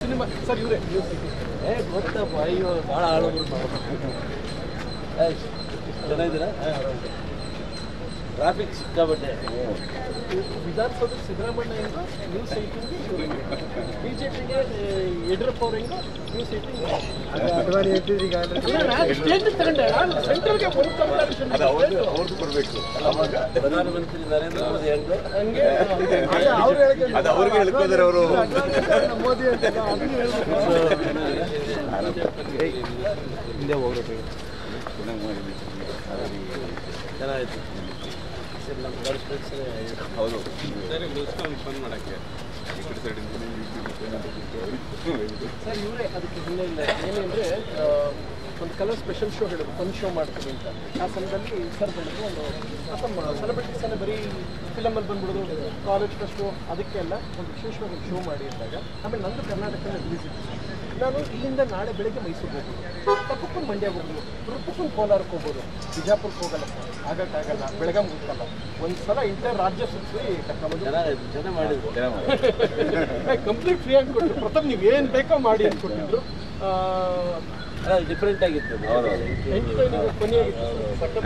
cinema sir ಇವರೇ ಗೊತ್ತಪ್ಪ ಅಯ್ಯೋ ಭಾಳ ಆಳೋರು ಚೆನ್ನಾಗಿದ್ದೀರಾ ಟ್ರಾಫಿಕ್ ಸಿಕ್ಕಾಬಟ್ಟೆ ವಿಧಾನಸೌಧ ಸಿದ್ದರಾಮಯ್ಯ ನ್ಯೂಸ್ ಐಟಿಂಗ್ ಬಿಜೆಪಿಗೆ ಯಡಿಯೂರಪ್ಪ ಅವ್ರ ಹೆಂಗೋ ನ್ಯೂಸ್ ಐಟಿಂಗ್ ಸ್ಟೇಟ್ ತಗೊಂಡೆ ಸೆಂಟ್ರಲ್ಗೆ ಅವ್ರದ್ದು ಕೊಡಬೇಕು ಪ್ರಧಾನಮಂತ್ರಿ ನರೇಂದ್ರ ಮೋದಿ ಹೆಂಗೋ ಹಂಗೆ ಅದು ಅವ್ರಿಗೆ ಹೇಳ್ಕೋದ್ರೆ ಅವರು ಮೋದಿ ಅಂತ ಹಿಂದೆ ಹೋಗ್ಬೇಕು ಚೆನ್ನಾಗಿತ್ತು ಹೌದು ಫೋನ್ ಮಾಡೋಕ್ಕೆ ಸರ್ ಇವರೇ ಅದಕ್ಕೆ ಹಿಂದೆ ಇಲ್ಲ ಏನಂದರೆ ಒಂದು ಕಲರ್ ಸ್ಪೆಷಲ್ ಶೋ ಹೇಳಿದ್ರು ಫನ್ ಶೋ ಮಾಡ್ತೀವಿ ಅಂತ ಆ ಸಮಯದಲ್ಲಿ ಸರ್ ಬಂದು ಒಂದು ಸೆಲೆಬ್ರಿಟೀಸ್ ಎಲ್ಲ ಬರೀ ಫಿಲಮಲ್ಲಿ ಬಂದ್ಬಿಡೋದು ಕಾಲೇಜ್ ಫಸ್ಟು ಅದಕ್ಕೆಲ್ಲ ಒಂದು ವಿಶೇಷವಾಗಿ ಶೋ ಮಾಡಿ ಅಂದಾಗ ಆಮೇಲೆ ನಂದು ಕರ್ನಾಟಕದಲ್ಲಿ ರಿಲೀಸ್ ಇತ್ತು ನಾನು ಇಲ್ಲಿಂದ ನಾಳೆ ಬೆಳಗ್ಗೆ ಮೈಸೂರಿಗೆ ಹೋಗ್ಬೋದು ತಪ್ಪಕೊಂಡು ಮಂಡ್ಯಕ್ಕೆ ಹೋಗ್ಬೋದು ತಪ್ಪಕೊಂಡು ಕೋಲಾರಕ್ಕೆ ಹೋಗ್ಬೋದು ಬಿಜಾಪುರಕ್ಕೆ ಹೋಗಲ್ಲ ಸರ್ ಆಗೋಕ್ಕಾಗಲ್ಲ ಬೆಳಗಾಂ ಹೋಗಲ್ಲ ಒಂದು ಸಲ ಇಂಟರ್ ರಾಜ್ಯ ಸುತ್ತಿ ಕರ್ಕೊಂಡ್ಬಂದು ಚೆನ್ನಾಗಿ ಮಾಡಿದ್ರು ಕಂಪ್ಲೀಟ್ ಫ್ರೀ ಆಗಿ ಕೊಟ್ಟರು ಪ್ರಥಮ್ ನೀವು ಏನು ಬೇಕೋ ಮಾಡಿ ಅಂತ ಕೊಟ್ಟಿದ್ರು ಡಿಫ್ರೆಂಟ್ ಆಗಿತ್ತು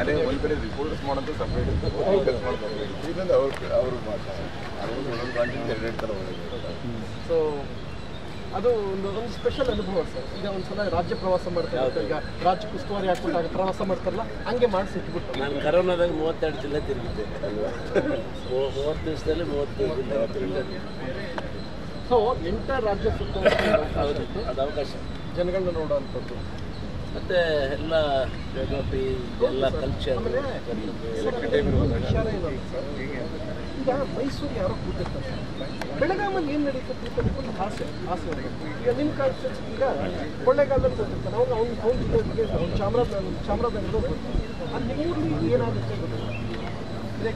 ಅದೇ ಒಂದು ಕಡೆ ರಿಪೋರ್ಟ್ಸ್ ಮಾಡೋದು ಸಪ್ರೇಟ್ ಇದರಿಂದ ಅವರು ಸೊ ಅದು ಒಂದು ಸ್ಪೆಷಲ್ ಅನುಭವ ಸರ್ ಈಗ ಒಂದ್ಸಲ ರಾಜ್ಯ ಪ್ರವಾಸ ಮಾಡ್ತಾರೆ ಈಗ ರಾಜ್ಯ ಉಸ್ತುವಾರಿ ಹಾಕ್ಬಿಟ್ಟಾಗ ಪ್ರವಾಸ ಮಾಡ್ತಾರಲ್ಲ ಹಂಗೆ ಮಾಡಿ ಸಿಕ್ಬಿಟ್ಟು ನಾನು ಕರೋನಾದಾಗ 32 ಜಿಲ್ಲೆ ತಿರುಗಿದ್ದೆ ಅಲ್ವಾ 30 ದಿವಸದಲ್ಲಿ 35 ಜಿಲ್ಲೆ ಸೊ ಎಂಟರ್ ರಾಜ್ಯ ಸುತ್ತ ಅದು ಅವಕಾಶ ಜನಗಳನ್ನ ನೋಡುವಂಥದ್ದು ಮತ್ತು ಎಲ್ಲ ಜಿಯೋಗ್ರಫಿ ಎಲ್ಲ ಕಲ್ಚರ್ ಈಗ ಮೈಸೂರು ಯಾರೋ ಕೂತಿರ್ತಾರೆ ಬೆಳಗಾಮಲ್ಲಿ ಏನು ನಡೀತದೆ ಒಂದು ಆಸೆ ಈಗ ನಿಮ್ಮ ಕಾನ್ಸ್ಟಿಟ್ಯೂನ್ಸಿ ಈಗ ಕೊಳ್ಳೇಗಾಲದಲ್ಲಿ ಕೂತಿರ್ತಾನೆ ಅವ್ನು ಜಿಲ್ಲೆಗೆ ಅವ್ನು ಚಾಮರಾಜನಗರದಲ್ಲಿ ಬರ್ತಾನೆ ಅಲ್ಲಿ